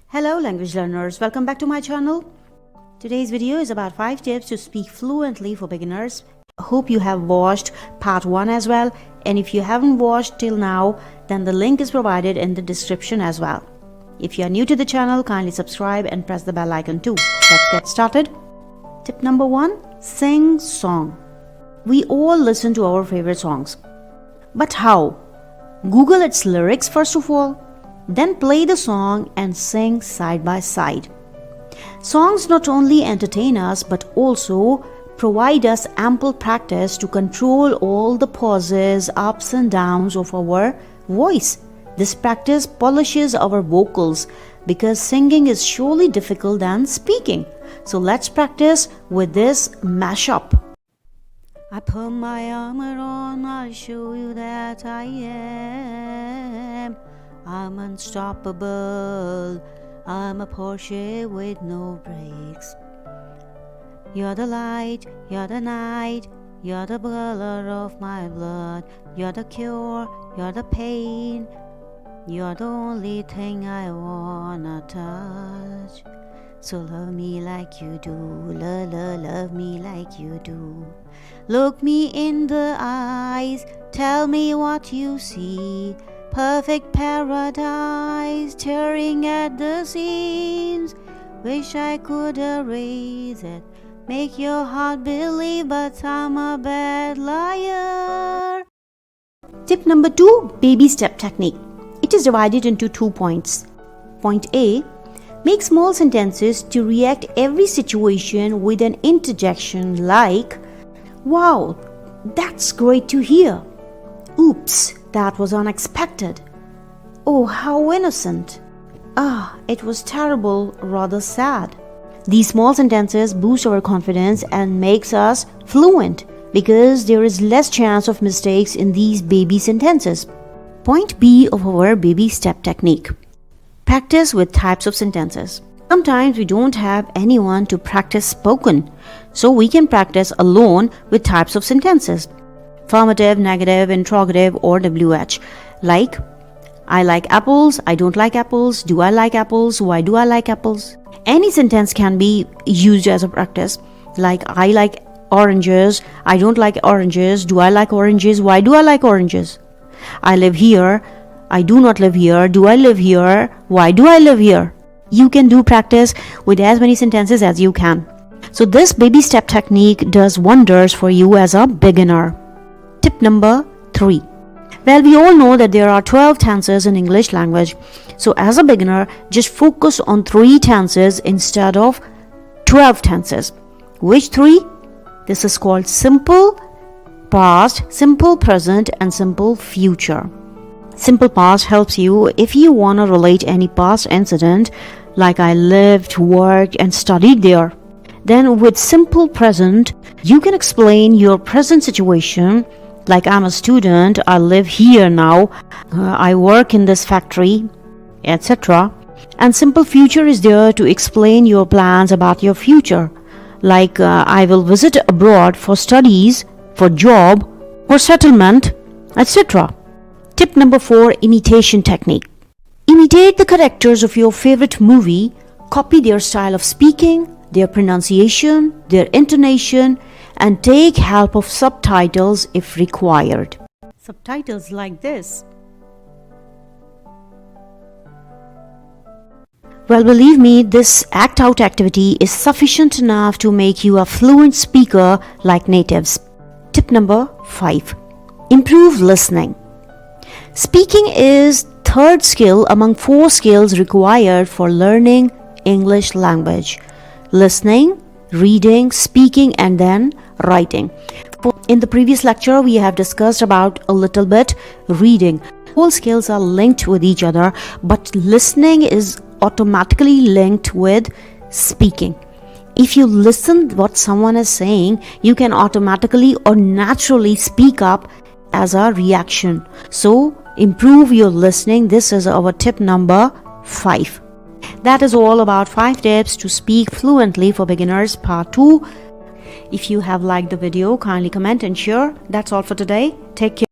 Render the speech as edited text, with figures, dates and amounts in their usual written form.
Hello language learners, welcome back to my channel. Today's video is about 5 tips to speak fluently for beginners. I hope you have watched part 1 as well, and if you haven't watched till now, then the link is provided in the description as well. If you are new to the channel, kindly subscribe and press the bell icon too. Let's get started. Tip number 1, sing song. We all listen to our favorite songs. But how? Google its lyrics first of all. Then play the song and sing side by side. Songs not only entertain us but also provide us ample practice to control all the pauses, ups and downs of our voice. This practice polishes our vocals because singing is surely difficult than speaking. So let's practice with this mashup. I put my armor on, I'll show you that I am. I'm unstoppable, I'm a Porsche with no brakes. You're the light, you're the night, you're the color of my blood. You're the cure, you're the pain, you're the only thing I wanna touch. So love me like you do, love me like you do. Look me in the eyes, tell me what you see. Perfect paradise, tearing at the seams. Wish I could erase it, make your heart believe, but I'm a bad liar. Tip number 2, baby step technique. It is divided into 2 points. Point A, make small sentences to react every situation with an interjection like, wow, that's great to hear. Oops, that was unexpected. Oh, how innocent. Ah, it was terrible, rather sad. These small sentences boost our confidence and makes us fluent because there is less chance of mistakes in these baby sentences. Point B of our baby step technique. Practice with types of sentences. Sometimes we don't have anyone to practice spoken, so we can practice alone with types of sentences. Affirmative, negative, interrogative, or WH. Like, I like apples, I don't like apples, do I like apples, why do I like apples? Any sentence can be used as a practice. Like, I like oranges, I don't like oranges, do I like oranges, why do I like oranges? I live here, I do not live here, do I live here, why do I live here? You can do practice with as many sentences as you can. So this baby step technique does wonders for you as a beginner. Tip number 3. Well, we all know that there are 12 tenses in English language. So as a beginner, just focus on 3 tenses instead of 12 tenses. Which 3? This is called simple past, simple present, and simple future. Simple past helps you if you want to relate any past incident, like I lived, worked, and studied there. Then with simple present, you can explain your present situation, like I'm a student, I live here now, I work in this factory, etc. And simple future is there to explain your plans about your future, like I will visit abroad for studies, for job, for settlement, etc. Tip number 4, imitation technique. Imitate the characters of your favorite movie, copy their style of speaking, their pronunciation, their intonation, and take help of subtitles if required. Subtitles like this. Well, believe me, this act-out activity is sufficient enough to make you a fluent speaker like natives. Tip number 5. Improve listening. Speaking is third skill among 4 skills required for learning English language. Listening, reading, speaking, and then writing. In the previous lecture, we have discussed about a little bit reading. All skills are linked with each other, but listening is automatically linked with speaking. If you listen what someone is saying, you can automatically or naturally speak up as a reaction. So improve your listening. This is our tip number 5. That is all about 5 tips to speak fluently for beginners part 2. If you have liked the video, kindly comment and share. That's all for today. Take care.